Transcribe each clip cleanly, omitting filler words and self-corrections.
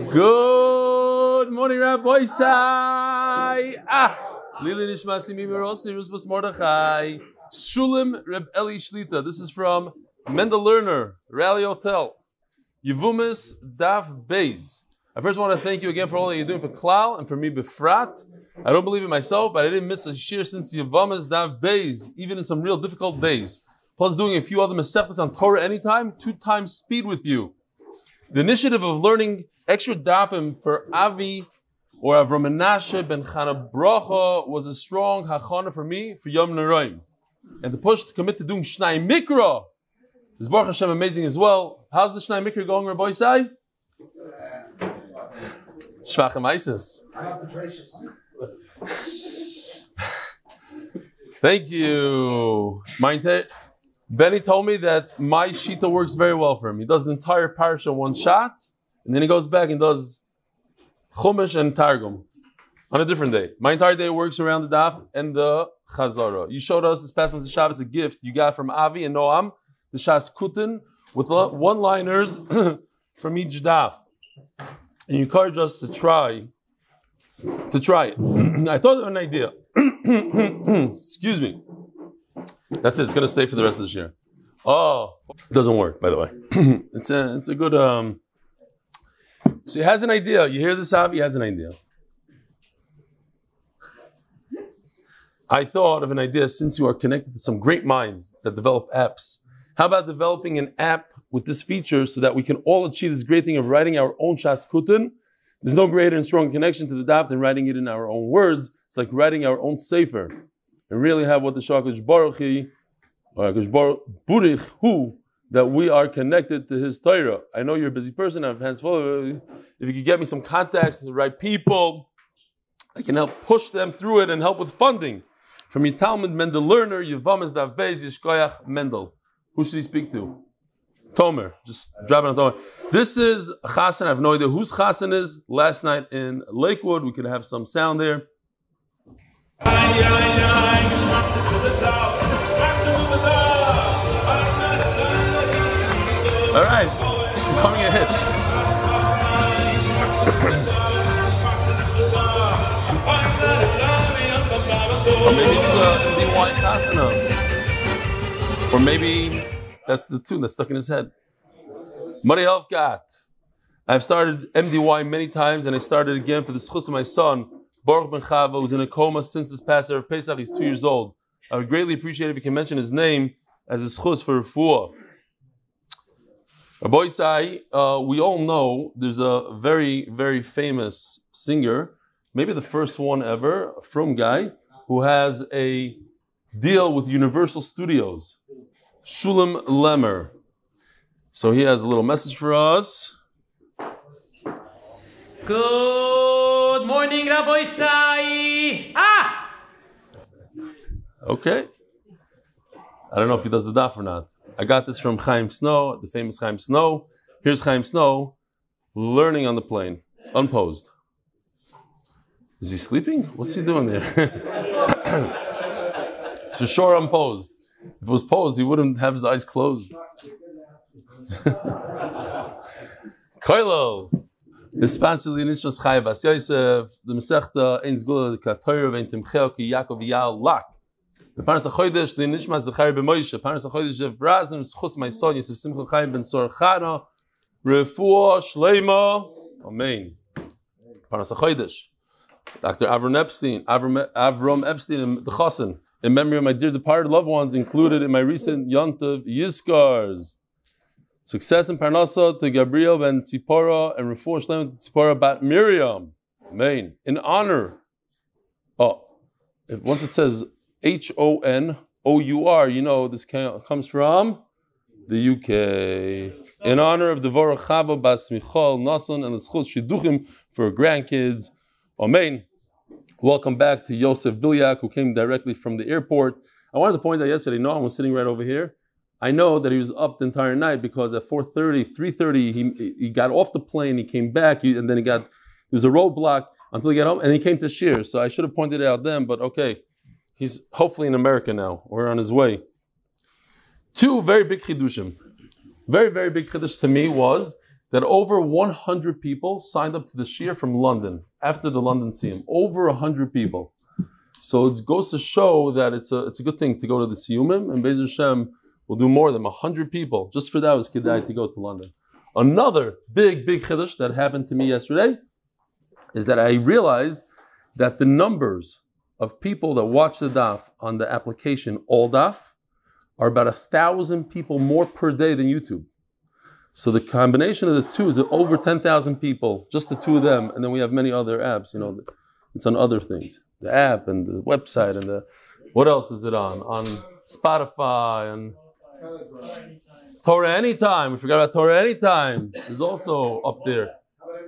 Good morning, Rabbi Sai. Lili Nishmasi Mimerosi Rusbus Mordechai. Shulim Reb Eli Shlita. This is from Mendel Lerner, Rally Hotel. Yevumis Daf Beis. I first want to thank you again for all that you're doing for Klal and for me Befrat. I don't believe it myself, but I didn't miss a shir since Yevumis Daf Beis, even in some real difficult days. Plus doing a few other mesechtas on Torah anytime, 2 times speed with you. The initiative of learning extra dapim for Avi or Avrum Menashe ben Chana Bracha was a strong hachana for me for Yom Nedarim. And the push to commit to doing Shnai Mikra is Baruch Hashem amazing as well. How's the Shnai Mikra going, Rabbi Sai? Shvachem Isis. Thank you. Benny told me that my shita works very well for him. He does the entire parasha one shot, and then he goes back and does Chumash and Targum on a different day. My entire day works around the daf and the Chazara. You showed us this past Mitzvah Shabbos a gift you got from Avi and Noam, the Shas Kutin, with one-liners from each daf. And you encourage us to try it. I thought of an idea. Excuse me. That's it. It's going to stay for the rest of this year. Oh, it doesn't work, by the way. It's a good... So he has an idea. You hear this, Avi? He has an idea. I thought of an idea since you are connected to some great minds that develop apps. How about developing an app with this feature so that we can all achieve this great thing of writing our own Shas Kutin? There's no greater and stronger connection to the daf than writing it in our own words. It's like writing our own sefer. And really have what the Shakash Baruchi, or Burich, who, that we are connected to his Torah. I know you're a busy person, I have hands full. If you could get me some contacts, the right people, I can help push them through it and help with funding. From your Talmud Mendel Lerner, Yevumis Daf Beis, Yishkoyach Mendel. Who should he speak to? Tomer. Just drop it on Tomer. This is Chasen. I have no idea whose Chasen is. Last night in Lakewood, we could have some sound there. All right, becoming a hit. Or maybe it's MDY Chasana. Or maybe that's the tune that's stuck in his head. Mari Helfgat. I've started MDY many times, and I started again for the zchus of my son, Baruch ben Chava, who's in a coma since this past Erev Pesach. He's 2 years old. I would greatly appreciate if you can mention his name as a zchus for Refuah. Rabbi Sai, we all know there's a very, very famous singer, maybe the first one ever, a frum guy, who has a deal with Universal Studios, Shulam Lemmer. So he has a little message for us. Good morning, Rabbi Sai. Okay. I don't know if he does the daf or not. I got this from Chaim Snow, the famous Chaim Snow. Here's Chaim Snow learning on the plane, unposed. Is he sleeping? What's he doing there? It's for sure unposed. If it was posed, he wouldn't have his eyes closed. Koilo. Is sponsored the Nishmas Chaim Bas Yosef, the Masechta Ein Zgula, the K'Torah, and Tומכיה, כיעקב, ויעל, Lak. The Parnassa Chodesh, the Nishmas zchariah b'Moshe, Parnassa Chodesh, the Rosner, zchus my son, Yosef Simcha Chaim ben Chana, Refuah Shlaima, Amen. Parnassa Chodesh. Dr. Avrum Epstein, Avrum Epstein, and the Chosin, in memory of my dear departed loved ones, included in my recent Yontav yizkors. Success in Parnassa to Gabriel ben Tzipora and Refuah Shlaima to Tzipora bat Miriam. Amen. In honor. Once it says Honour, you know this comes from the UK. In honor of Devorah Chavah bas Michoel, Nossan, and the zchus Shidduchim for grandkids. Amen. Welcome back to Yosef Bilyak, who came directly from the airport. I wanted to point out yesterday, Noam was sitting right over here. I know that he was up the entire night because at 3:30, he got off the plane, he came back, and then there was a roadblock until he got home, and he came to Shir. So I should have pointed it out then, but okay. He's hopefully in America now, or on his way. 2 very big chidushim. Very, very big chiddush to me was that over 100 people signed up to the Shir from London after the London Siyum. Over 100 people. So it goes to show that it's a good thing to go to the Siyumim, and Be'ez Hashem will do more than 100 people. Just for that was kedai to go to London. Another big chiddush that happened to me yesterday is that I realized that the numbers of people that watch the daf on the application All Daf are about 1,000 people more per day than YouTube. So the combination of the two is over 10,000 people, just the two of them, and then we have many other apps. It's on other things, the app and the website and the what else is it on? On Spotify and Torah Anytime. We forgot about Torah Anytime. Is also up there.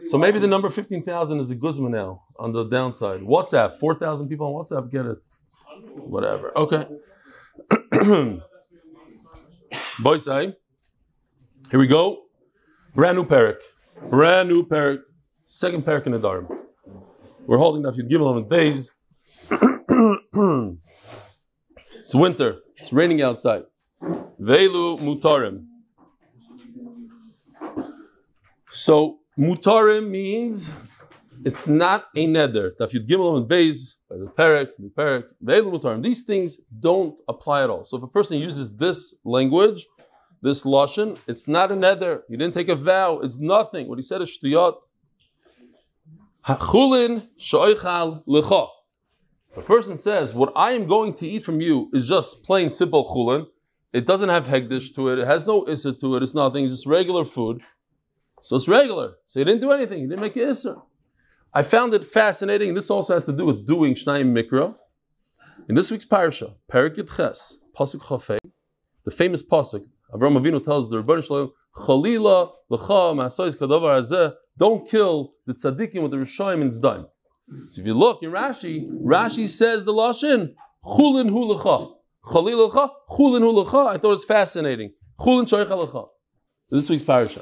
So maybe the number 15,000 is a guzma now on the downside. WhatsApp, 4,000 people on WhatsApp get it. Whatever. Okay. Boysai. Here we go. Brand new parak. Second parak in Nedarim. We're holding Daf Yomi Amud Beis. It's winter. It's raining outside. Veilu mutarim. So mutarim means it's not a neder. Daf Yomi Amud Beis, the parak. Veilu mutarim. These things don't apply at all. So if a person uses this language, this lashon, it's not a neder. You didn't take a vow. It's nothing. What he said is shtuyot. Chulin shoichal lecha. If a person says, what I am going to eat from you is just plain simple chulin, it doesn't have hegdish to it, it has no isser to it, it's nothing, it's just regular food. So it's regular. So he didn't do anything, he didn't make an isser. I found it fascinating. This also has to do with doing Shnayim Mikra. In this week's parasha, Parak Yud Ches, Pasuk Chafei, the famous Pasuk, Avrum Avinu tells the Rebbeinu Shalom, Chalila lecha ma'asois kadavar hazeh, don't kill the tzaddikim with the Rishayim in Zdaim. So if you look in Rashi says the lashon chulin hu lecha, chalila lecha, chulin hu lecha. I thought it was fascinating. Chulin shoicha lecha. This week's parasha.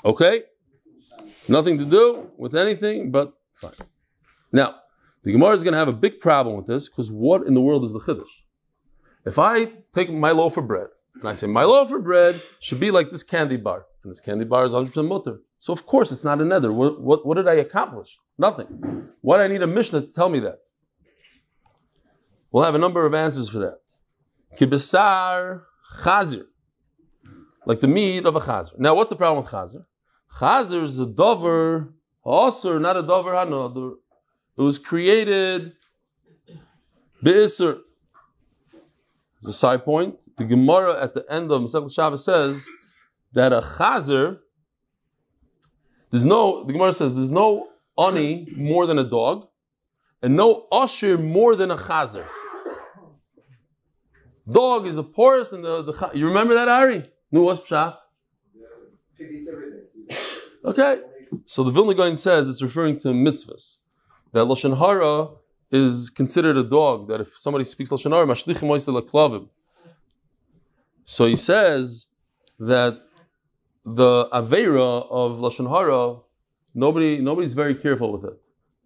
Okay, nothing to do with anything, but fine. Now the Gemara is going to have a big problem with this because what in the world is the chiddush? If I take my loaf of bread and I say my loaf of bread should be like this candy bar, and this candy bar is 100% mutter, so of course it's not a neder. What did I accomplish? Nothing. Why do I need a Mishnah to tell me that? We'll have a number of answers for that. Kibesar chazir, like the meat of a chazir. Now, what's the problem with chazir? Chazir is a dover osur, not a dover hanoder. It was created be'isr. As a side point, the Gemara at the end of Masechet Shabbos says that a chazir, the Gemara says there's no ani more than a dog, and no usher more than a chazir. Dog is the poorest, and the you remember that, Ari? No, what's pshat? Okay, so the Vilna Gaon says it's referring to mitzvahs. That lashon hara is considered a dog. That if somebody speaks lashon hara, mashlichim oisel leklavim. So he says that the aveira of lashon hara, nobody's very careful with it.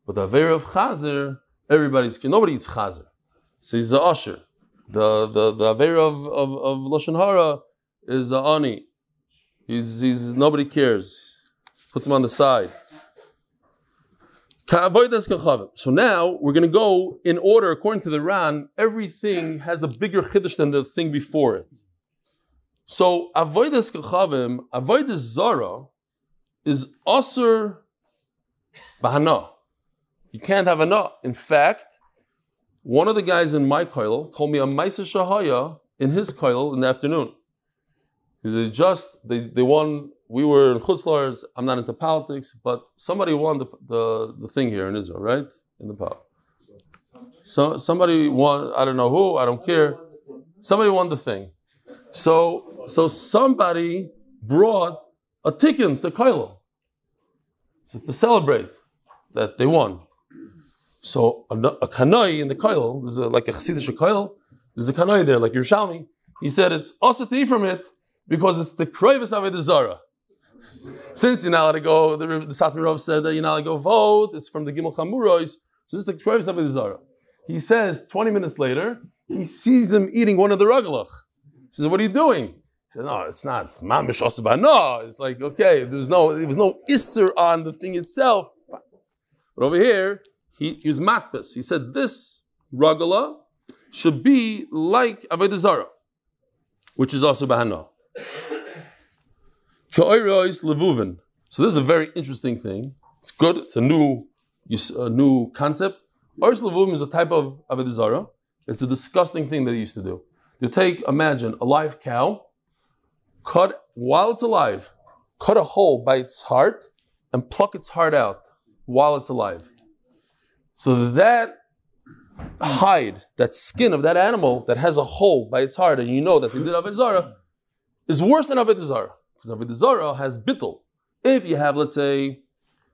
But the aveira of chazir, nobody eats chazir. So he's a usher. The aveira of lashon hara is a ani. He's nobody cares. Puts him on the side. So now we're going to go in order according to the Ran. Everything has a bigger chiddush than the thing before it. So avodas kachavim, avodas zara is asur bahana. You can't have hana. In fact, one of the guys in my koil told me a ma'aseh shahaya in his koil in the afternoon. They won. We were in chutzlars. I'm not into politics, but somebody won the thing here in Israel, right? In the power. So somebody won. I don't know who. I don't care. Somebody won the thing. So somebody brought a tikkun to koil, so to celebrate that they won. So a kanoi in the koil, there's like a chassidish koil. There's a kanoi there, like Yerushalmi. He said it's also to eat from it because it's the kroivus avodah zara. Since you're not allowed to go, the Satmirov said that you're not allowed to go vote. It's from the Gimel Chamurois. So this is the kroivus avodah zara. He says 20 minutes later, he sees him eating one of the ragalach. He says, "What are you doing?" He He said, no, it's not. It's mamish osaba. No, it's like, okay, there was no isser on the thing itself. But over here, he was matbis. He said this ragala should be like avodah zarah, which is also bahana. Ka'oros levuvin. So this is a very interesting thing. It's good. It's a new concept. Oros levuvin is a type of avodah zarah. It's a disgusting thing that they used to do. They imagine a live cow, while it's alive, cut a hole by its heart and pluck its heart out while it's alive. So that hide, that skin of that animal that has a hole by its heart, and you know that they did avodah zarah, is worse than avodah zarah. Because avodah zarah has bittul. If you have, let's say,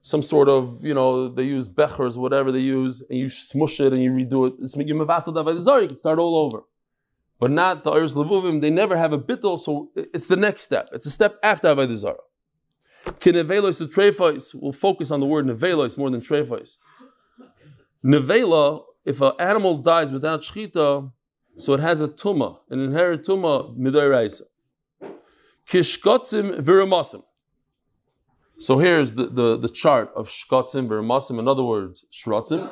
some sort of, they use bechers, whatever they use, and you smush it and you redo it, it's you mevatel avodah zarah, you can start all over. But not the oros levuvim, they never have a bittul, so it's the next step. It's a step after avodah zarah. Kinevelos to treifos, we'll focus on the word nevelos more than treifos. Nevela, if an animal dies without shchita, so it has a tumah, an inherent tumah midoraisa. Kishkotzim v'ramasim. So here's the chart of shkotzim v'ramasim. In other words, shrotzim.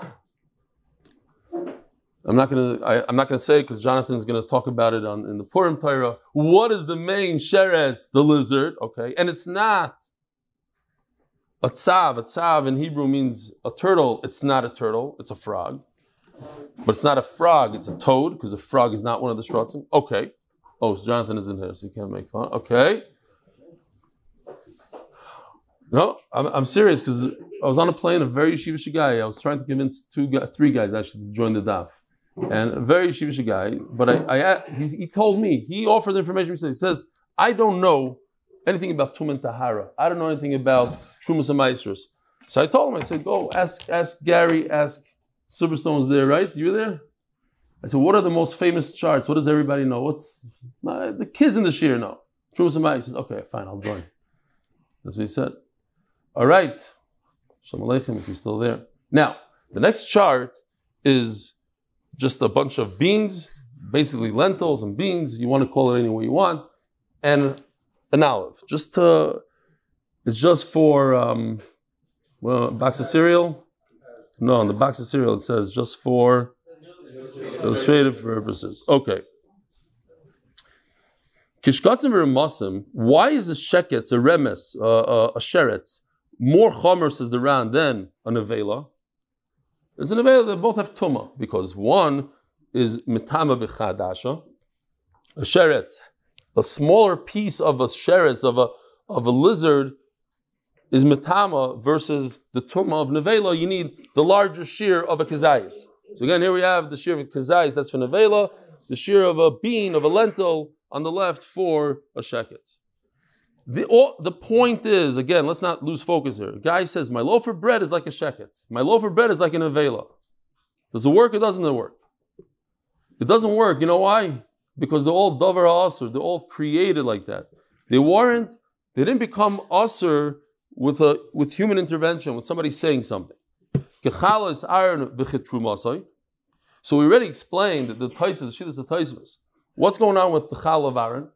I'm not gonna say because Jonathan's gonna talk about it in the Purim Torah. What is the main sheretz? The lizard, okay, and it's not a tzav. A tzav in Hebrew means a turtle. It's not a turtle. It's a frog. But it's not a frog. It's a toad because a frog is not one of the shrotzim. Okay. Oh, so Jonathan isn't here, so you can't make fun. Okay. No, I'm serious because I was on a plane, a very yeshivish guy. I was trying to convince three guys actually to join the daf. And a very yeshivish guy, but he told me, he offered the information. He says, I don't know anything about Tum and Tahara. I don't know anything about Trumas and Maestros. So I told him, I said, go ask Gary, ask Silverstone's there, right? You there? I said, what are the most famous charts? What does everybody know? What's the kids in the shir know? Trumas and Maestros. He says, okay, fine, I'll join. That's what he said. All right. Shalom Aleichem, if you're still there. Now, the next chart is just a bunch of beans, basically lentils and beans. You want to call it any way you want. And an olive. It's just for, a box of cereal? No, on the box of cereal it says just for illustrative purposes. Okay. Kishkatzim v'remasim, why is a sheketz, a remes, a sheretz, more chomer, says the Ran, than a nevela? There's a nevela that both have tumah, because one is mitama b'chadasha, a sheretz, a smaller piece of a sheretz, of a lizard, is mitama versus the tumah of nevela. You need the larger shear of a kazayis. So again, here we have the shear of a kazayis, that's for nevela, the shear of a bean, of a lentil, on the left for a sheketz. The point is, again, let's not lose focus here. A guy says, my loaf of bread is like a sheketz. My loaf of bread is like an avela. Does it work or doesn't it work? It doesn't work. You know why? Because they're all Devorah Asur. They're all created like that. They didn't become Asur with human intervention, with somebody saying something. So we already explained that the Taisus, Shidduchim the Taisus. What's going on with the chala of Aaron?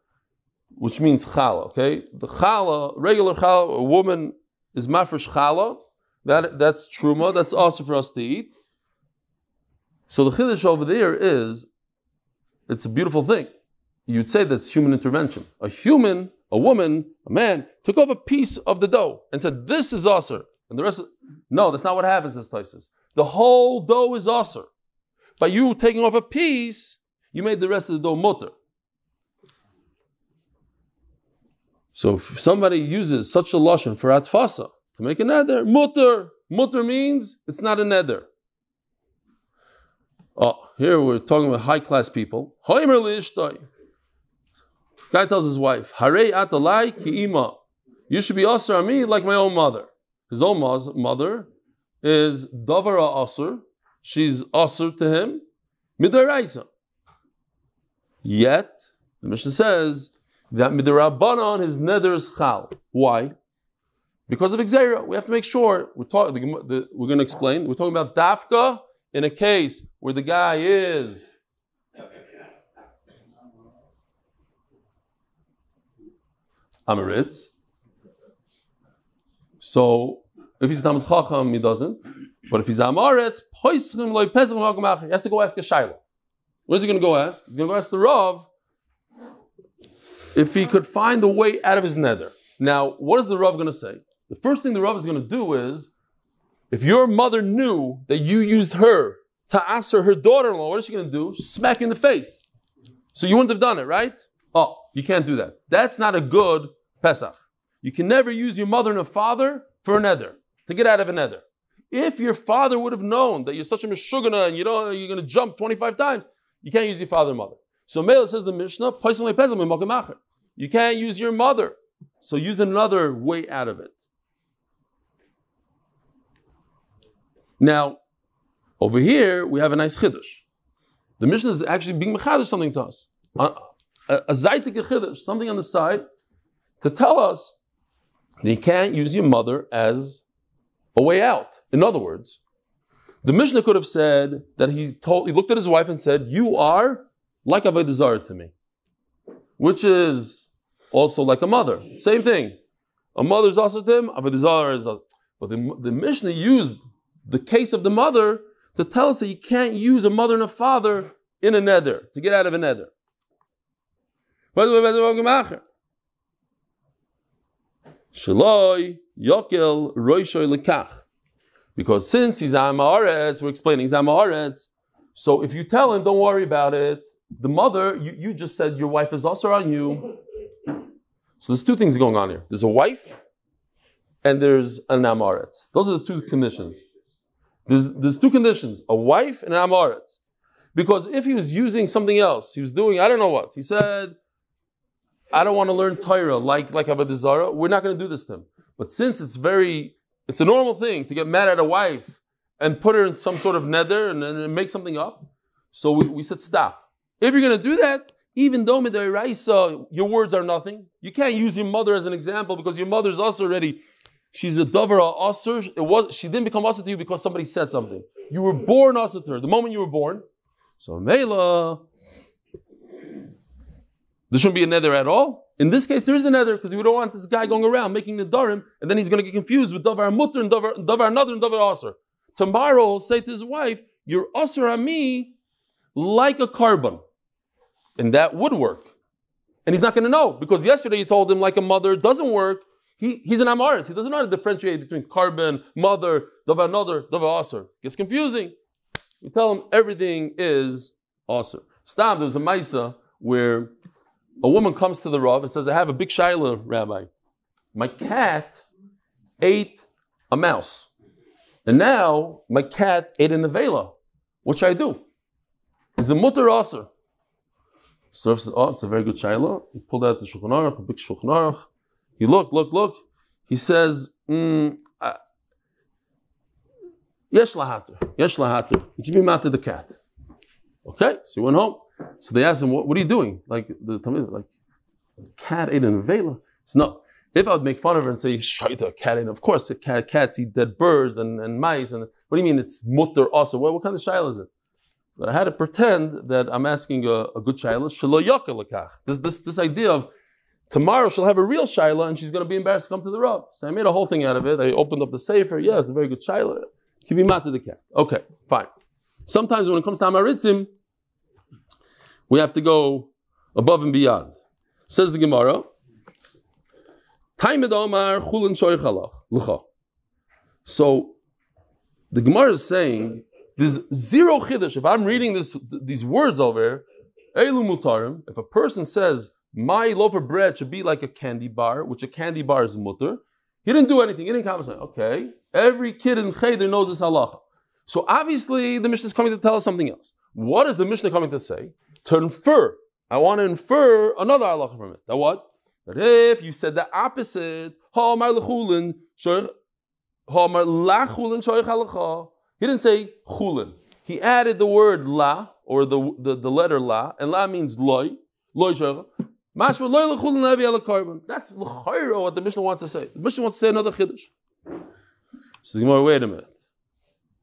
Which means chala, okay? The chala, regular chala, a woman is mafresh chala. That's truma, that's also for us to eat. So the chiddush over there is, it's a beautiful thing. You'd say that's human intervention. A woman, a man, took off a piece of the dough and said, this is asur. And the rest no, that's not what happens, says Taisus. The whole dough is asur. By you taking off a piece, you made the rest of the dough mutter. So if somebody uses such a lashon for atfasa to make a neder, mutter means it's not a neder. Oh, here we're talking about high class people. Guy tells his wife, "Harei atalai ki ima." You should be asur on me like my own mother. His own mother is Devorah asur. She's asur to him midaraisa. Yet the Mishnah says that midarabanan his neder is chal. Why? Because of Xera. We have to make sure. We're going to explain. We're talking about dafka in a case where the guy is Amaritz. So if he's Talmid Chacham, he doesn't. But if he's Amaretz, he has to go ask a Shaila. Where's he going to go ask? He's going to go ask the Rav if he could find a way out of his nether. Now, what is the Rav going to say? The first thing the Rav is going to do is, if your mother knew that you used her to answer her daughter-in-law, what is she going to do? Smack you in the face. So you wouldn't have done it, right? Oh, you can't do that. That's not a good Pesach. You can never use your mother and a father for a nether, to get out of a nether. If your father would have known that you're such a meshugana and you're going to jump 25 times, you can't use your father and mother. So Mela says the Mishnah, you can't use your mother. So use another way out of it. Now, over here, we have a nice chiddush. The Mishnah is actually being mechadish something to us. A zaytik chiddush, something on the side, to tell us that you can't use your mother as a way out. In other words, the Mishnah could have said that he looked at his wife and said, you are like Avodah Zarah to me, which is also like a mother. Same thing. A mother is also to him, Avodah Zarah is also. But the Mishnah used the case of the mother to tell us that you can't use a mother and a father in a nether, to get out of a nether. Shaloi yokel roishoy lekach. Because since he's Amaretz, we're explaining he's Amaretz. So if you tell him, don't worry about it, the mother, you just said your wife is also on you. So there's two things going on here. There's a wife and there's an Amaretz. Those are the two conditions. There's two conditions, a wife and an Amaretz. Because if he was using something else, he was doing, I don't know what, he said, I don't want to learn Torah like Avodah Zarah, we're not going to do this to him. But since it's a normal thing to get mad at a wife and put her in some sort of nether and make something up, so we said stop. If you're going to do that, even though Midairaisa, your words are nothing, you can't use your mother as an example because your mother's also already, she's a Devorah Asur. She didn't become Asur to you because somebody said something. You were born Asur to her, the moment you were born. So Mela, there shouldn't be a nether at all. In this case, there is a nether because we don't want this guy going around making Nedarim and then he's going to get confused with Davar Mutter and Davar another and Davar Asur. Tomorrow he'll say to his wife, you're Asur on me like a carbon. And that would work. And he's not going to know because yesterday you told him like a mother doesn't work. He's an Amaris. He doesn't know how to differentiate between carbon, mother, Davar another, Davar Asur. Gets confusing. You tell him everything is Asur. Stop, there's a Maisa where a woman comes to the Rav and says, I have a big shaila, Rabbi. My cat ate a mouse. And now my cat ate a nevela. What should I do? Is a mutter aser? So said, oh, it's a very good shaila. He pulled out the Shulchan Aruch, a big Shulchan Aruch. He looked. He says, Yesh lahater. You can be mad to the cat. Okay, so he went home. So they asked him, what are you doing? The cat ate an nevela. So no, if I would make fun of her and say, shaita, cat ate, of course, cats eat dead birds and mice. And what do you mean it's mutter also? What kind of shaila is it? But I had to pretend that I'm asking a good shaila. Shelo yokel lekach. This idea of tomorrow she'll have a real shaila and she's going to be embarrassed to come to the Rav. So I made a whole thing out of it. I opened up the sefer. Yeah, it's a very good shaila. Can be mad to the cat. Okay, fine. Sometimes when it comes to Amaritzim, we have to go above and beyond. Says the Gemara, so the Gemara is saying there's zero chiddush. If I'm reading these words over here, Elu mutarim, if a person says my loaf of bread should be like a candy bar, which a candy bar is mutter, he didn't do anything. He didn't comment. Okay, every kid in Cheder knows this halacha. So obviously the Mishnah is coming to tell us something else. What is the Mishnah coming to say? To infer. I want to infer another halacha from it. That what? That if you said the opposite, he didn't say chulin. He added the word la, or the letter la, and la means loy. That's what the Mishnah wants to say. The Mishnah wants to say another chiddush. So Gemara, wait a minute.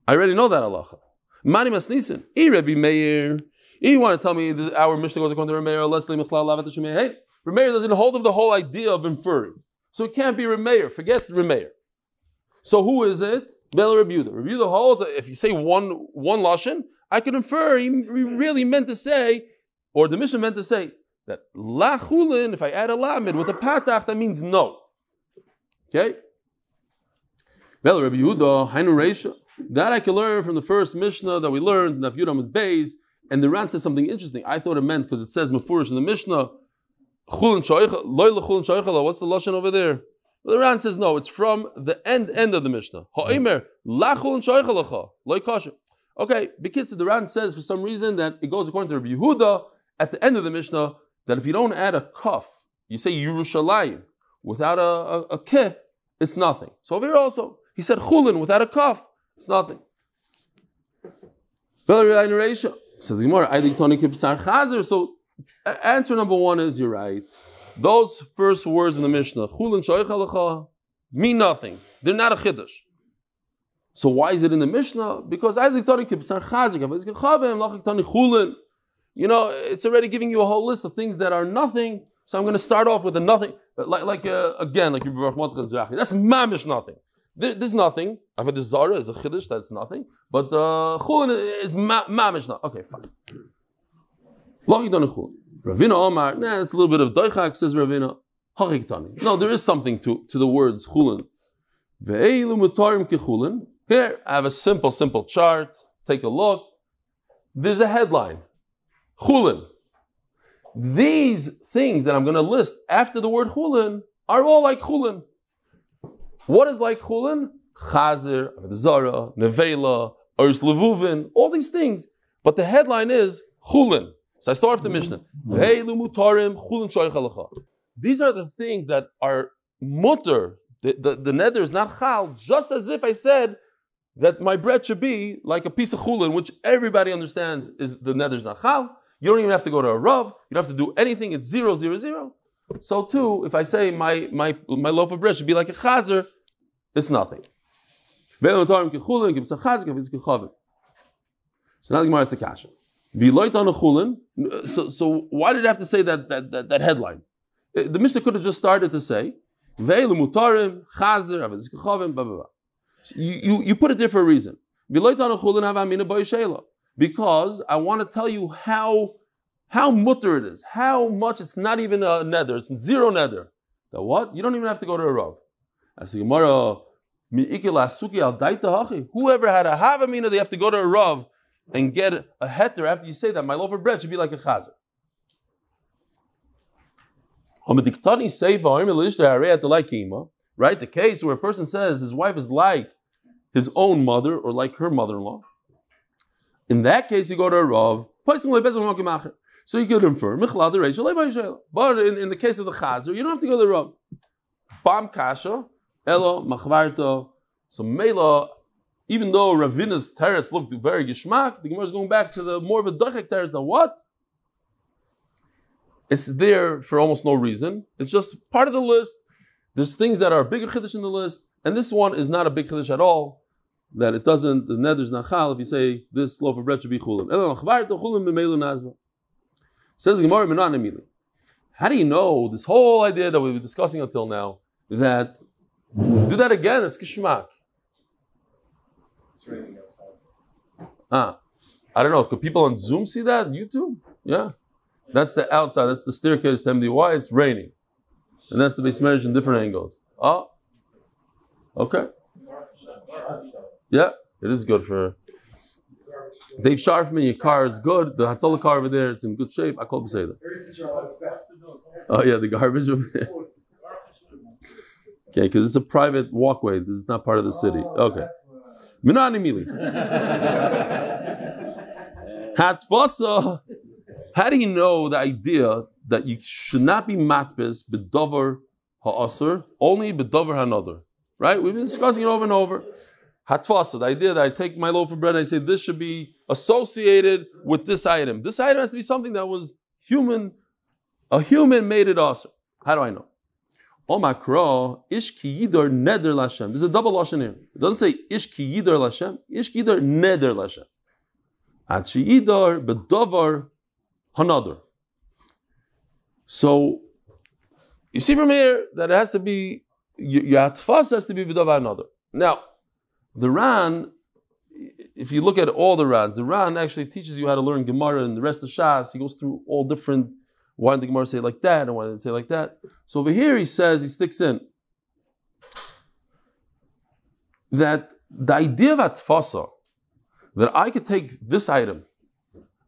I already know that halacha. Mani masnisin. Rebbe Meir. You want to tell me that our Mishnah goes according to Rebbe Meir, Leslie Michlal Lavat Shemei? Hey, Reb Meir doesn't hold of the whole idea of inferring. So it can't be Reb Meir. Forget Reb Meir. So who is it? Bel Reb Yehuda. Reb Yehuda holds that if you say one lashon, I could infer he really meant to say, or the Mishnah meant to say, that la chulin, if I add a lamed with a patach, that means no. Okay? Bel Reb Yehuda, Hainu Reisha. That I can learn from the first Mishnah that we learned, Daf Yomi Amud Beis, and the Ran says something interesting. I thought it meant, because it says Mefurish in the Mishnah, chulin shoicha, loy lechulin shoicha, what's the lashon over there? Well, the Ran says no, it's from the end of the Mishnah. Ha'omer, la chulin shoicha lecha, loy kasher. Okay, Bekitz, the Ran says for some reason that it goes according to Rabbi Yehuda at the end of the Mishnah that if you don't add a kaf, you say Yerushalayim without a ke, it's nothing. So over here also, he said chulin without a kaf, it's nothing. So the Gemara, so answer number one is you're right. Those first words in the Mishnah, chulin shoicha lecha, mean nothing. They're not a chiddush. So why is it in the Mishnah? Because you know, it's already giving you a whole list of things that are nothing. So I'm going to start off with a nothing, like that's mamish nothing. There's nothing. Avodah Zara is a chiddush, that's nothing. But chulin is mamish nothing. Okay, fine. Ravina Omar, it's a little bit of doichak, says Ravina. No, there is something to the words chulin. Here, I have a simple chart. Take a look. There's a headline. Chulin. These things that I'm going to list after the word chulin are all like chulin. What is like chulin? Chazer, Zara, Nevela, Urs Levuvin, all these things. But the headline is chulin. So I start off the Mishnah. These are the things that are mutter. The neder is not chal, just as if I said that my bread should be like a piece of chulin, which everybody understands is the neder is not chal. You don't even have to go to a rav. You don't have to do anything. It's 0, 0, 0. So too, if I say my loaf of bread should be like a chazer, it's nothing. So now the Gemara is the kasha. So why did I have to say that headline? The Mishnah could have just started to say, you put it there for a reason. Because I want to tell you how mutter it is, how much it's not even a neder, it's 0 neder. The what? You don't even have to go to a rav. As the Gemara, whoever had a havamina, they have to go to a rav and get a heter after you say that my loaf of bread should be like a chazer. Right? The case where a person says his wife is like his own mother or like her mother-in-law. In that case, you go to a rav. So you could infer. But in the case of the chazer, you don't have to go to the rav. Bam kasha, elo machvarto. So mela, even though Ravina's teretz looked very gishmak, the Gemara is going back to the more of a dochek teretz. Now what? It's there for almost no reason. It's just part of the list. There's things that are bigger chiddush in the list, and this one is not a big chiddush at all. That it doesn't, the neder is not chal if you say this loaf of bread should be chulin. Says the Gemara, how do you know this whole idea that we've been discussing until now, that do that again, it's kishmak? It's raining outside. I don't know. Could people on Zoom see that? YouTube? Yeah. That's the outside. That's the staircase to MDY. It's raining. And that's the base marriage in different angles. Okay. Yeah, it is good for... Dave Sharfman, your car is good. The Hatzalah car over there, it's in good shape. I call it say that. Oh yeah, the garbage over there. Okay, because it's a private walkway. This is not part of the city. Okay. Minani Mili. Hatvasa. How do you know the idea that you should not be matbis b'davar ha'asr, only b'davar ha'nadar? Right? We've been discussing it over and over. Hatvasa, the idea that I take my loaf of bread and I say this should be associated with this item. This item has to be something that was human, a human made it asr. How do I know? Omakra, ish ki yidar neder lashem. There's a double lashon here. It doesn't say ish ki yidar lashem, ish ki yidar neder lashem. At she yidar b'davar hanadar. So you see from here that it has to be, your atfas has to be b'davar another. Now, the Ran, if you look at all the Rans, the Ran actually teaches you how to learn Gemara and the rest of Shas. He goes through all different, why did the Gemara say it like that and why did it say it like that. So over here he says, he sticks in, that the idea of atfasa, that I could take this item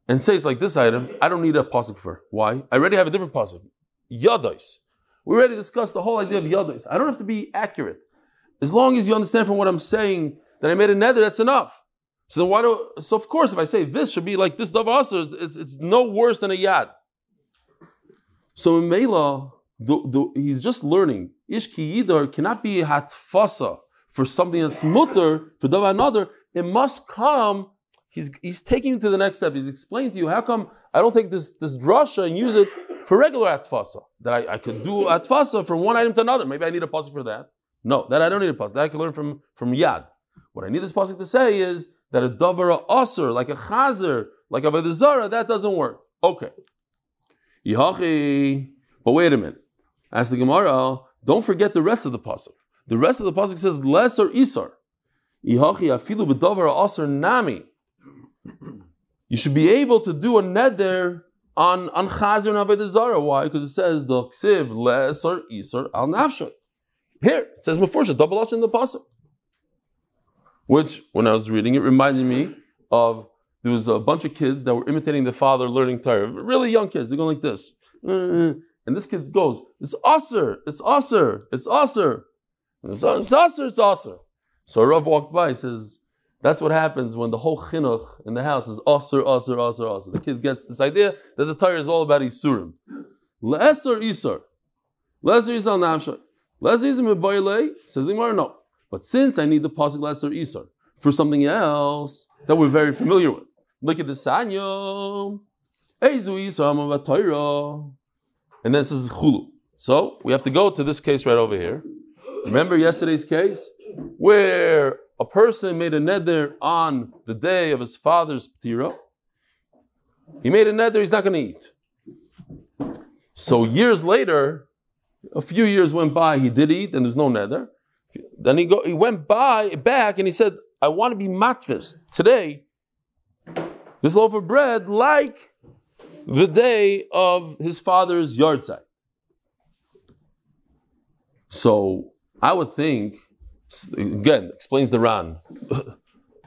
and say it's like this item, I don't need a pasuk for. Why? I already have a different pasuk. Yadais. We already discussed the whole idea of yadais. I don't have to be accurate. As long as you understand from what I'm saying that I made a neder, that's enough. So then so of course if I say this should be like this davar aser, it's no worse than a yad. So in Mela, he's just learning. Ish ki yidar cannot be hatfasa for something that's mutter, for davar another. It must come, he's taking you to the next step. He's explaining to you, how come I don't take this drasha and use it for regular atfasa? That I could do atfasa from one item to another. Maybe I need a pasuk for that. No, that I don't need a pasuk. That I can learn from yad. What I need this pasuk to say is that a davar aser, like a chazer, like a vedazara, that doesn't work. Okay. But wait a minute. Ask the Gemara, don't forget the rest of the pasuk. The rest of the pasuk says les or isar. You should be able to do a neder on chazer and avodah. Why? Because it says the ksiv lesar isar al nafshay. Here it says meforsha double lashon in the pasuk. Which, when I was reading, it reminded me of there was a bunch of kids that were imitating their father learning Torah. Really young kids. They're going like this, and this kid goes, "It's aser, it's aser, it's aser, it's aser, it's aser." So Rav walked by, says, that's what happens when the whole chinuch in the house is aser, aser, aser, aser. The kid gets this idea that the Torah is all about isurim. Le'eser isar. Le'eser isar nafshay. Le'eser isar mebayilei. Says the Gemara, no. But since I need the pasuk le'eser isar for something else that we're very familiar with. Look at the Sanyom. Eizu isar amavat Torah. And then it says chulu. So we have to go to this case right over here. Remember yesterday's case? Where a person made a neder on the day of his father's ptira. He made a neder, he's not going to eat. So years later, a few years went by, he did eat and there's no neder. Then he went back and he said, I want to be matvis today, this loaf of bread, like the day of his father's yard site. So I would think, again, explains the Ran.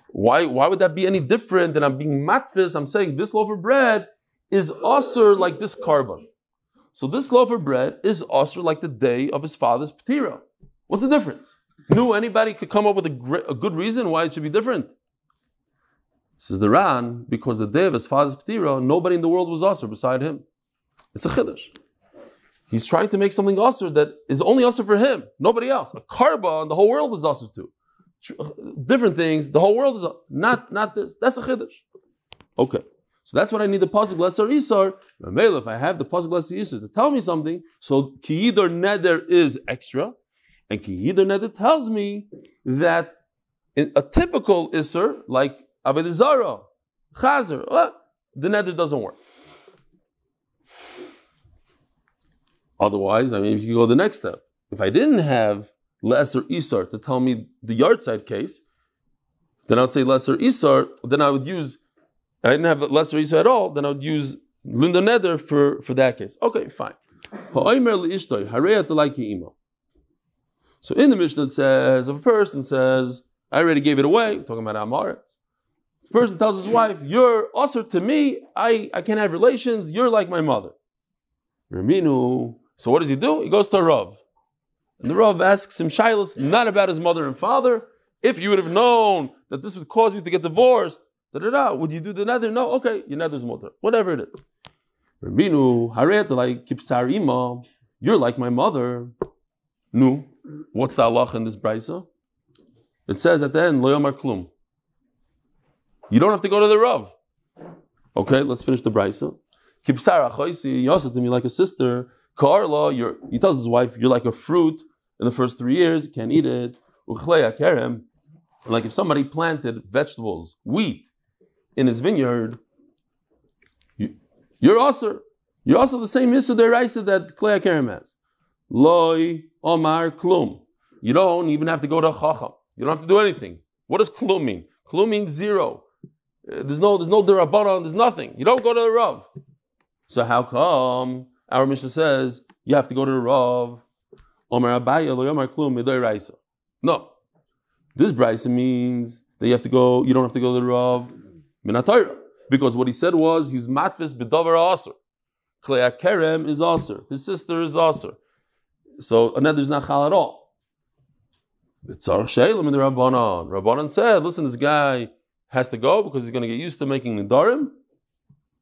Why would that be any different than I'm being matvis? I'm saying this loaf of bread is aser like this carbon. So this loaf of bread is aser like the day of his father's ptira. What's the difference? Anybody could come up with a good reason why it should be different. Says the Ran, because the day of his father's ptira, nobody in the world was aser beside him. It's a chiddush. He's trying to make something aser that is only aser for him, nobody else. A carbon, the whole world is aser too. Different things, the whole world is not this. That's a chiddush. Okay, so that's what I need the pasuk lesser isar. If I have the pasuk lesser isar to tell me something, so ki yidar neder is extra, and ki yidar neder tells me that in a typical isar like avodah zara, chazer, the neder doesn't work. Otherwise, if you go the next step, if I didn't have lesser isar to tell me the yard side case, then I would say lesser isar, then I would use, I didn't have lesser isar at all, then I would use linda neder for that case. Okay, fine. So in the Mishnah it says, if a person says, I already gave it away, we're talking about Amaret. If a person tells his wife, you're usher to me, I can't have relations, you're like my mother. Reminu. So what does he do? He goes to Rav. And the Rav asks him shaylos, not about his mother and father. If you would have known that this would cause you to get divorced, would you do the nether? No, okay, your nether's mutter. Whatever it is. Reminu, hare'etalai kipsar ima. You're like my mother. No. What's the halach in this brisa? It says at the end, lo yomar klum. You don't have to go to the Rav. Okay, let's finish the brisa. Kipsar achoisi, you also to me like a sister. Karla, he tells his wife, you're like a fruit in the first 3 years, you can't eat it. Like if somebody planted vegetables, wheat, in his vineyard, you're also the same Yisur Deraisa that Klei HaKerem has. Loi Omar Klum. You don't even have to go to a Chacham. You don't have to do anything. What does Klum mean? Klum means zero. There's no Derabanan, there's nothing. You don't go to the Rav. So how come our Mishnah says you have to go to the Rav? Omar Abaya Loi Omar Klum Midoi Raisa. No. This Braisa means that you don't have to go to the Rav Minatayra. Because what he said was he's matfis b'davar aser. Klei kerem is aser. His sister is aser. So another is not chal at all. Tzarech she'elam in the Rabbanan. Rabbanan said, listen, this guy has to go because he's going to get used to making Nedarim.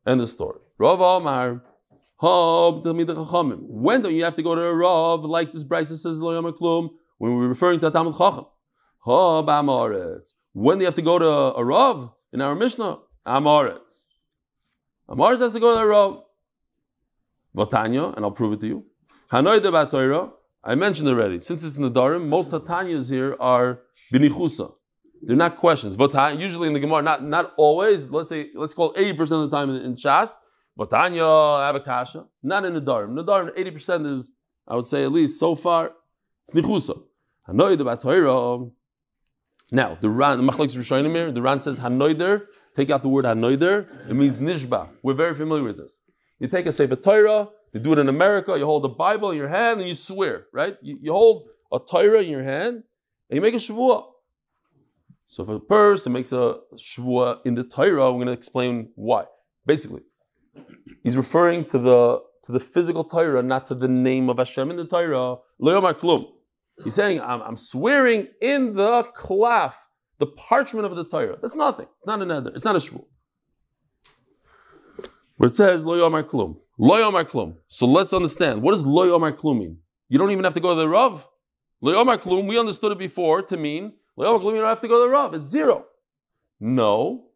End the story. Rav Amar, when don't you have to go to a Rav like this Braisa says lo yom klum when we're referring to a Talmud Chacham? When do you have to go to a Rav in our Mishnah? Amoretz. Amoretz has to go to the Rav. Vatanya, and I'll prove it to you. Hanoide b'Torah. I mentioned already. Since it's in the Nedarim, most Hatanyas here are b'nichusa. They're not questions. Usually in the Gemara, not always. Let's call 80% of the time in Shas. Vatanya, I have a kasha. Not in the Nedarim. Nedarim, 80% is, I would say at least so far, it's nichusa. Hanoide b'Torah. Now the Machlekes Rishonim here, the Ran says hanoider. Take out the word hanoider. It means nishba. We're very familiar with this. You take a Sefer Torah. They do it in America. You hold the Bible in your hand and you swear, right? You hold a Torah in your hand and you make a shavua. So if a person makes a shavua in the Torah, we're going to explain why. Basically, he's referring to the physical Torah, not to the name of Hashem in the Torah. Lo yomar klum. He's saying, I'm swearing in the klaf, the parchment of the Torah. That's nothing. It's not a neder. It's not a shvu. But it says, lo yomar klum. Lo yomar klum. So let's understand. What does lo yomar klum mean? You don't even have to go to the Rav. Lo yomar klum, we understood it before to mean, lo yomar klum, you don't have to go to the Rav. It's zero. No.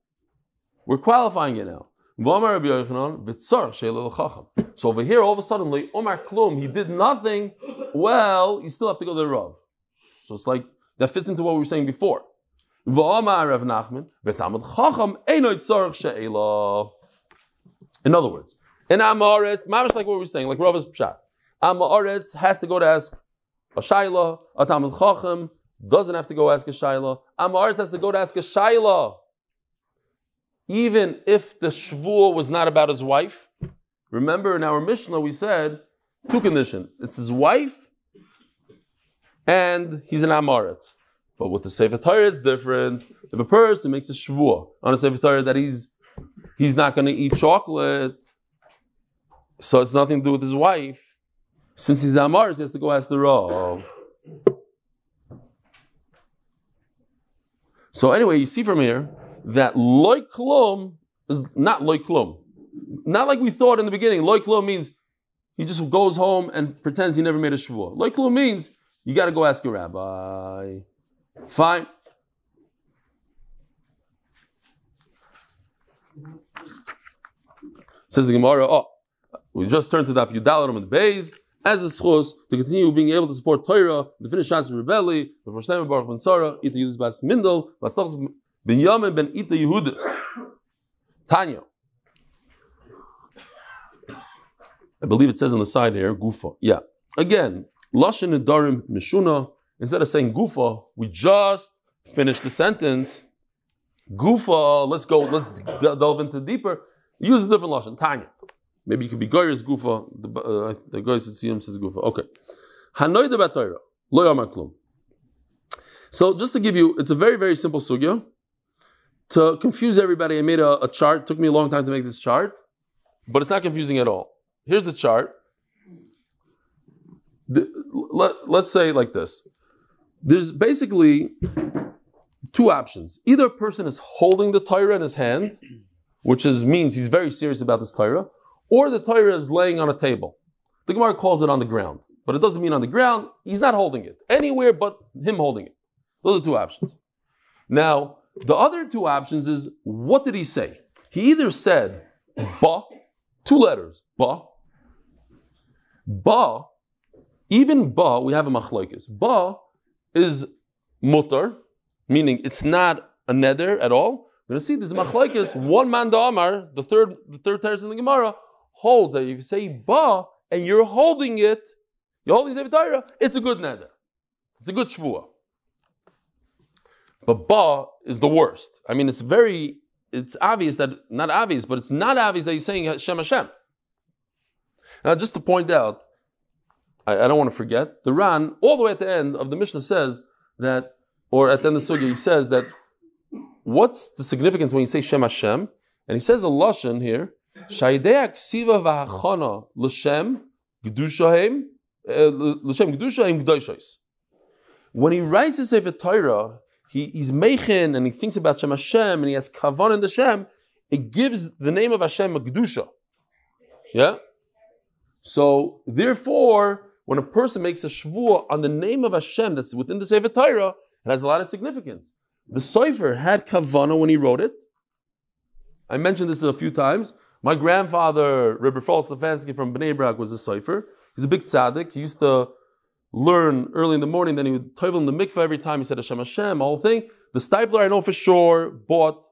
We're qualifying it now. So over here, all of a sudden, lo yomar klum, he did nothing. Well, you still have to go to the Rav. So it's like, that fits into what we were saying before. In other words, in Amoretz, mamish like what we were saying, like Rav's Pshat. Amoretz has to go to ask a Shaila, a Talmud Chacham doesn't have to go ask a Shaila. Amoretz has to go to ask a Shaila. Even if the Shvuah was not about his wife. Remember in our Mishnah we said, two conditions. It's his wife and he's an Amoretz. But with the Sefer Torah, it's different. If a person makes a shvuah on a Sefer Torah that he's not going to eat chocolate, so it's nothing to do with his wife. Since he's Amar, he has to go ask the Rav. So anyway, you see from here that loy klum is not loy klum. Not like we thought in the beginning. Loy klum means he just goes home and pretends he never made a shvuah. Loy klum means you got to go ask a rabbi. Fine. Says the Gemara, we just turned to Daf Amud Beis as a zchus to continue being able to support Torah, to finish Shas Reb Eli, Refuah Shlaima Baruch Ben Sarah, Ita Yudis Bas Mindel, Vatzlachs Ben Yamin Ben Ita Yehudis. Tanya. I believe it says on the side here, Gufa. Yeah. Again, Lashon Nedarim Mishuna. Instead of saying Gufa, we just finished the sentence. Gufa, let's delve into deeper. Use a different lashon. Tanya. Maybe you could be Goyer's Gufa. The Goyer's Tziyum says Gufa. Okay. Hanoide b'Torah. Lo yomar klum. So just to give you, it's a very, very simple sugya. To confuse everybody, I made a chart. It took me a long time to make this chart. But it's not confusing at all. Here's the chart. Let's say it like this. There's basically two options. Either a person is holding the Torah in his hand, which means he's very serious about this Torah, or the Torah is laying on a table. The Gemara calls it on the ground, but it doesn't mean on the ground. He's not holding it anywhere but him holding it. Those are two options. Now, the other two options is, what did he say? He either said, ba, two letters, ba. Ba, even ba, we have a machlokes. Ba is mutar, meaning it's not a neder at all. We're going to see this machlokes. One man da'amar, the third teres in the Gemara, holds that if you say ba and you're holding it, You're holding Sefer Torah, it's a good neder. It's a good shvuah. But ba is the worst. I mean, it's obvious that, not obvious, but it's not obvious that he's saying Hashem Hashem. Now, just to point out, I don't want to forget, the Ran, all the way at the end of the Mishnah says that, or at the end of the Sugya, he says that, what's the significance when you say Shem Hashem? And he says a lashon here, Shaydei ksiva v'hachana l'shem gdushaim gdushaim. When he writes the Sefer Torah, he's meichin and he thinks about Shem Hashem and he has kavan in the Shem. It gives the name of Hashem a kedusha. Yeah. So therefore, when a person makes a shvuah on the name of Hashem that's within the Sefer Torah, it has a lot of significance. The Sofer had kavana when he wrote it. I mentioned this a few times. My grandfather, Reb Refuah Stefansky from Bnei Brak, was a Sofer. He's a big tzaddik. He used to learn early in the morning, then he would tovel in the mikveh every time he said Hashem Hashem, the whole thing. The Stipler, I know for sure, bought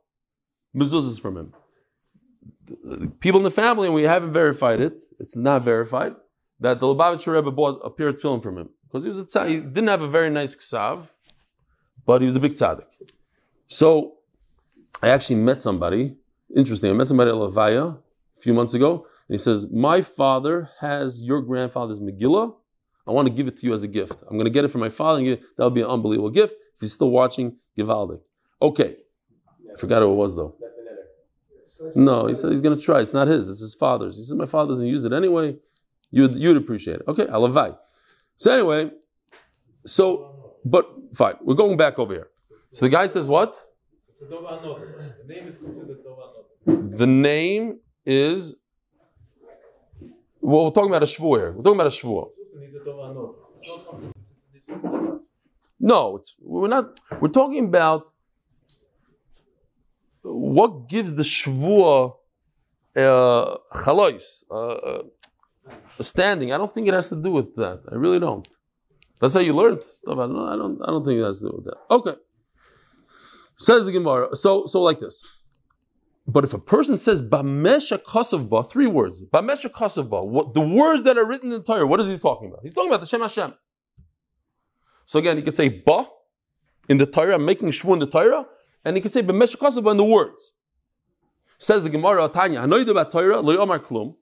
mezuzahs from him. People in the family, and we haven't verified it, it's not verified, that the Lubavitcher Rebbe bought a pair of tefillin from him. Because he was a tzaddik. He didn't have a very nice ksav, but he was a big tzaddik. So, I actually met somebody, interesting, I met somebody at Levaya a few months ago, and he says, my father has your grandfather's Megillah. I want to give it to you as a gift. I'm going to get it from my father, and that would be an unbelievable gift. If he's still watching, Givaldik. Okay. I forgot who it was, though. No, he said he's going to try. It's not his. It's his father's. He said, my father doesn't use it anyway. You'd appreciate it. Okay, Alavai. So anyway, but fine. We're going back over here. So the guy says what? The name is... Well, we're talking about a shvuah here. We're talking about a shvuah. No, we're not. We're talking about what gives the shvuah chalois, a standing. I don't think it has to do with that. I really don't. That's how you learned stuff. I don't think it has to do with that. Okay. Says the Gemara. So like this. But if a person says Bamesha Kosovba, 3 words. Bamesha Kosovba, the words that are written in the Torah, what is he talking about? He's talking about the Shem Hashem. So again, he could say Ba in the Torah, making shvu in the Torah, and he could say Bamesha Kosovba in the words. Says the Gemara, Tanya, Hanoid about Torah, Lo Yomar Klum.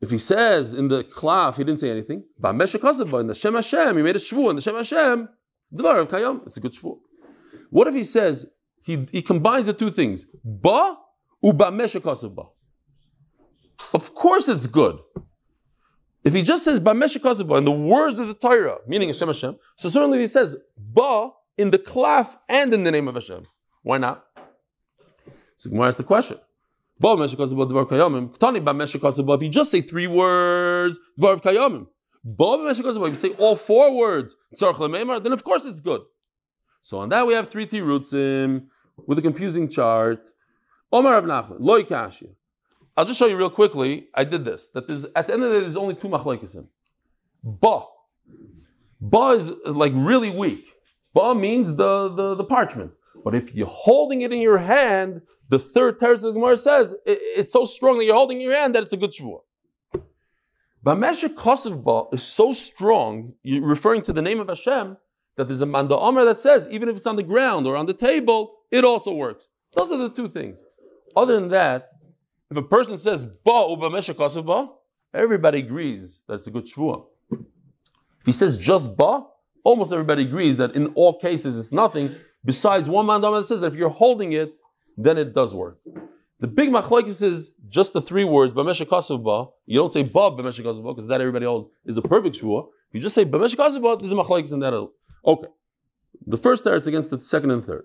If he says in the Klaf, he didn't say anything. Bamesha Kosovba in the Shem Hashem, he made a shvu in the Shem Hashem, Devorah Chavah, it's a good shvu. What if he says, he combines the 2 things. Ba uba meshakasav ba. Of course it's good. If he just says ba meshakasav ba in the words of the Torah, meaning Hashem Hashem, so certainly if he says ba in the klaf and in the name of Hashem. Why not? So Gemara asks the question. Ba meshakasav ba Devorah Kayamim. Ktani ba meshakasav ba. If you just say 3 words, Devorah Kayamim. Ba meshakasav ba. If you say all 4 words, then of course it's good. So on that we have 3 tirutzim with a confusing chart. Omar Rav Nachman, Loi Kashi. I'll just show you real quickly. I did this. That there's at the end of the day, there's only 2 machlokes in. Ba. Ba is like really weak. Ba means the parchment. But if you're holding it in your hand, the 3rd teretz of the Gemara says it's so strong that you're holding it in your hand that it's a good shvuah. Bamesha Kosev Ba is so strong, you're referring to the name of Hashem, that there's a Manda Omer that says, even if it's on the ground or on the table, it also works. Those are the 2 things. Other than that, if a person says, Ba uba mesha kasev ba, everybody agrees that it's a good shvuah. If he says just Ba, almost everybody agrees that in all cases it's nothing, besides one Manda Omer that says that if you're holding it, then it does work. The big machlokes is just the 3 words, Ba mesha kasev ba. You don't say Ba mesha kasev ba, because that everybody holds is a perfect shvuah. If you just say Ba mesha kasev ba, there's a machlokes in that. Okay. The first teretz against the 2nd and 3rd.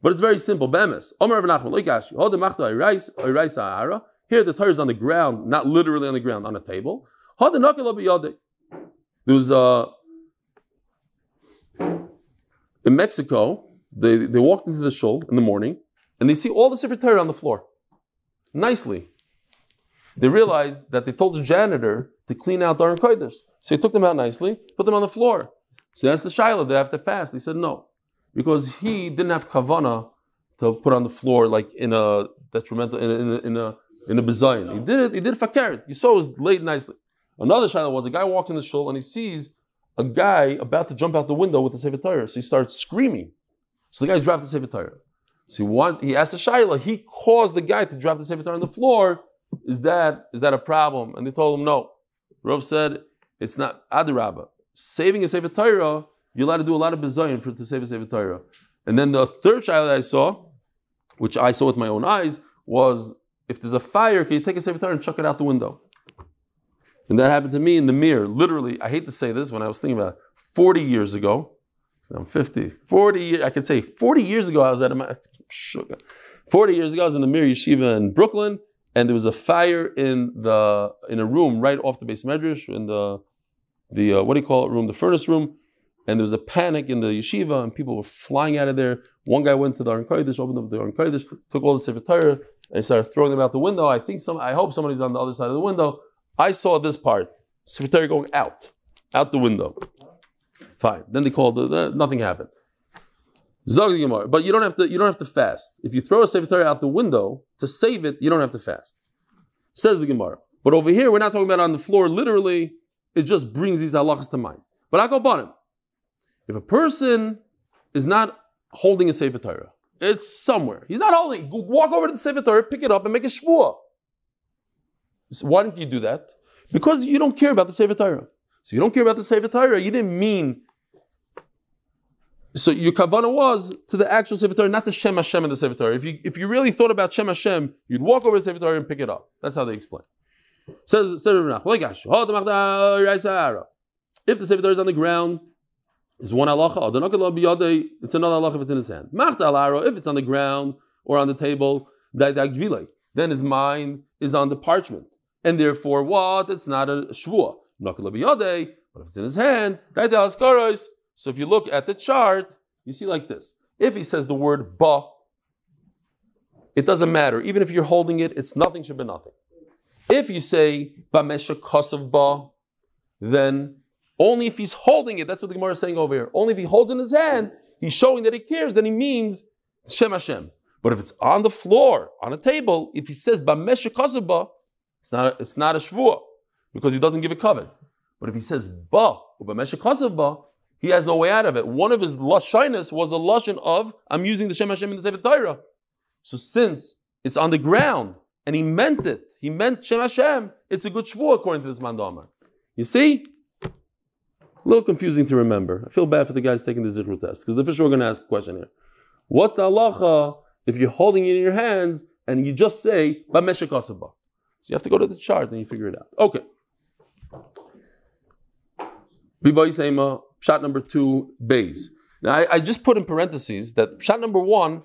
But it's very simple. Bemes. Omar Rav Nachman, Loikashi. Hold the machta oirais ha'ara. Here the Torah is on the ground, not literally on the ground, on a table. Hold the nakel b'yodek. There was in Mexico, they walked into the shul in the morning, and they see all the Sefer Torah on the floor. Nicely. They realized that they told the janitor to clean out Aron Kodesh. So he took them out nicely, put them on the floor. So that's the Shiloh, they have to fast. He said no. Because he didn't have kavana to put on the floor like in a detrimental, in a bezayin. He did it fakert. You saw it was laid nicely. Another shaila was a guy walks in the shul and he sees a guy about to jump out the window with the Sefer Torah. So he starts screaming. So the guy dropped the Sefer Torah. So he asked the shaila, he caused the guy to drop the Sefer Torah on the floor. Is that a problem? And they told him no. Rav said, it's not adarabba. Saving a Sefer Torah, you're allowed to do a lot of bizayin to save a Sefer Torah. And then the third shaila that I saw, which I saw with my own eyes, was if there's a fire, can you take a Sefer Torah and chuck it out the window? And that happened to me in the mirror. Literally, I hate to say this, when I was thinking about it, 40 years ago, so I'm 50, 40, I could say 40 years ago, I was at 40 years ago, I was in the Mir Yeshiva in Brooklyn, and there was a fire in a room right off the base medrash, in the what do you call it room, the furnace room, and there was a panic in the yeshiva, and people were flying out of there. One guy went to the Aron Kodesh, opened up the Aron Kodesh, took all the Sefer Torah, and he started throwing them out the window. I hope somebody's on the other side of the window. I saw this part, Sefer Torah going out the window. Fine. Then they called, nothing happened. But you don't have to fast. If you throw a Sefer Torah out the window to save it, you don't have to fast. Says the Gemara. But over here, we're not talking about on the floor literally. It just brings these halachas to mind. But I go upon him. If a person is not holding a Sefer Torah, it's somewhere. He's not holding. Go walk over to the Sefer Torah, pick it up, and make a shvuah. So why didn't you do that? Because you don't care about the Sefer Torah. So you don't care about the Sefer Torah, you didn't mean. So your kavanah was to the actual Sefer Torah, not the Shem Hashem in the Sefer Torah. If you really thought about Shem Hashem, you'd walk over to the Sefer Torah and pick it up. That's how they explain. Says Reb Eli, if the Sefer Torah is on the ground, it's one halacha. It's another halacha if it's in his hand. If it's on the ground or on the table, then his mind is on the parchment. And therefore, what? It's not a shvuah. But if it's in his hand, so if you look at the chart, you see like this. If he says the word ba, it doesn't matter. Even if you're holding it, it's nothing should be nothing. If you say bamesha kosav ba, then only if he's holding it, that's what the Gemara is saying over here. Only if he holds in his hand, he's showing that he cares, then he means Shem Hashem. But if it's on the floor, on a table, if he says bamesha kosav ba, it's not a shvuah, because he doesn't give a covet. But if he says ba, bamesha kosav ba, he has no way out of it. One of his lashonos was a lashon of, I'm using the Shem Hashem in the Sefer Torah. So since it's on the ground, and he meant it, he meant Shem Hashem, it's a good shvuah according to this man Damar. You see? A little confusing to remember. I feel bad for the guys taking the zchus test, because for sure we're going to ask a question here. What's the halacha if you're holding it in your hands, and you just say, bamesha kosav ba? So you have to go to the chart, and you figure it out. Okay. Pshat number 2, Beis. Now I just put in parentheses that Pshat number 1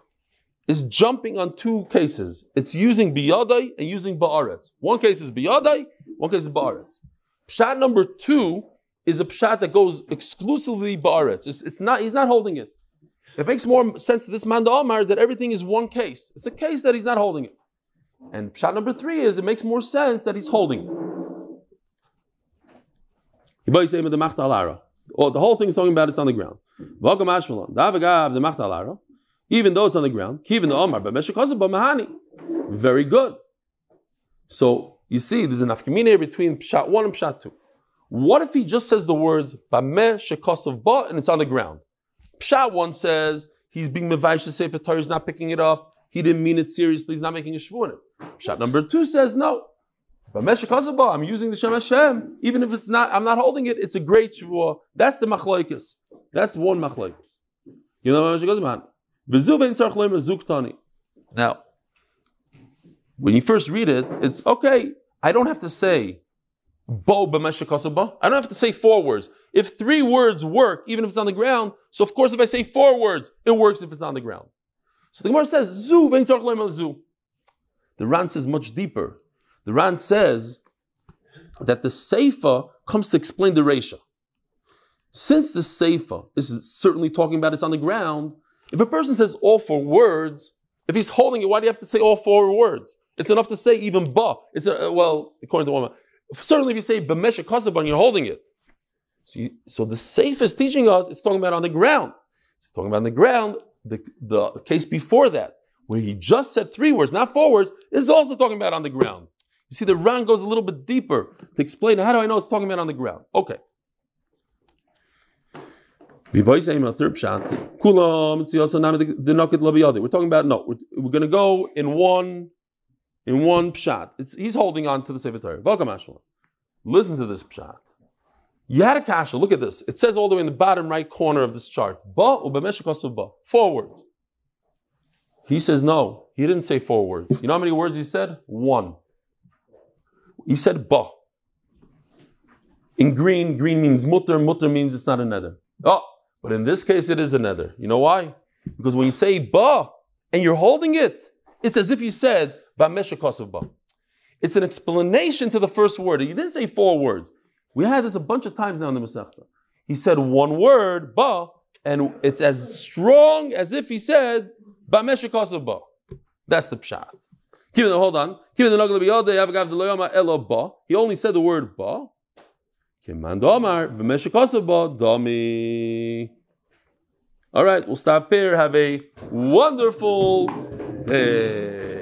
is jumping on 2 cases. It's using biyadai and using ba'aretz. One case is biyadai, one case is ba'aretz. Pshat number 2 is a pshat that goes exclusively ba'aretz. He's not holding it. It makes more sense to this man Amar that everything is one case. It's a case that he's not holding it. And pshat number 3 is it makes more sense that he's holding it. Oh, the whole thing is talking about it's on the ground. Even though it's on the ground, very good. So you see, there's an nafkamina between pshat 1 and pshat 2. What if he just says the words bameh shekosav ba and it's on the ground? Pshat 1 says he's being mevaish to Sefer Torah, he's not picking it up, he didn't mean it seriously, he's not making a shvuah in it. Pshat number 2 says no. I'm using the Shem Hashem, even if it's not, I'm not holding it, it's a great shvuah. That's the machlokes. That's one machlokes. You know what now, when you first read it, it's okay. I don't have to say bo b'meshek kasaba. I don't have to say 4 words. If 3 words work, even if it's on the ground, so of course if I say 4 words, it works if it's on the ground. So the Gemara says zu vein tzarich leim al zu. The Ran says much deeper. The Ran says that the Seifa comes to explain the Reisha. Since the Seifa is certainly talking about it's on the ground, if a person says all 4 words, if he's holding it, why do you have to say all 4 words? It's enough to say even ba. According to one, certainly if you say b'meshek kasab and you're holding it. So the Seifa is teaching us it's talking about on the ground. It's talking about on the ground. The case before that, where he just said 3 words, not 4 words, is also talking about on the ground. You see, the Ran goes a little bit deeper to explain how do I know it's talking about on the ground. Okay. We're talking about no. We're going to go in one pshat. He's holding on to the Sefer Torah. Listen to this pshat. You had a kasha. Look at this. It says all the way in the bottom right corner of this chart. Ba ubemeshikosav ba. 4 words. He says no. He didn't say 4 words. You know how many words he said? 1. He said ba. In green means mutter. Mutter means it's not a nether. Oh, but in this case it is a nether. You know why? Because when you say ba and you're holding it, it's as if you said ba meshikosav ba. It's an explanation to the first word. He didn't say 4 words. We had this a bunch of times now in the Masechta. He said 1 word, ba, and it's as strong as if he said, ba meshikosav ba. That's the pshat. Hold on. He only said the word ba. All right, we'll stop here. Have a wonderful day.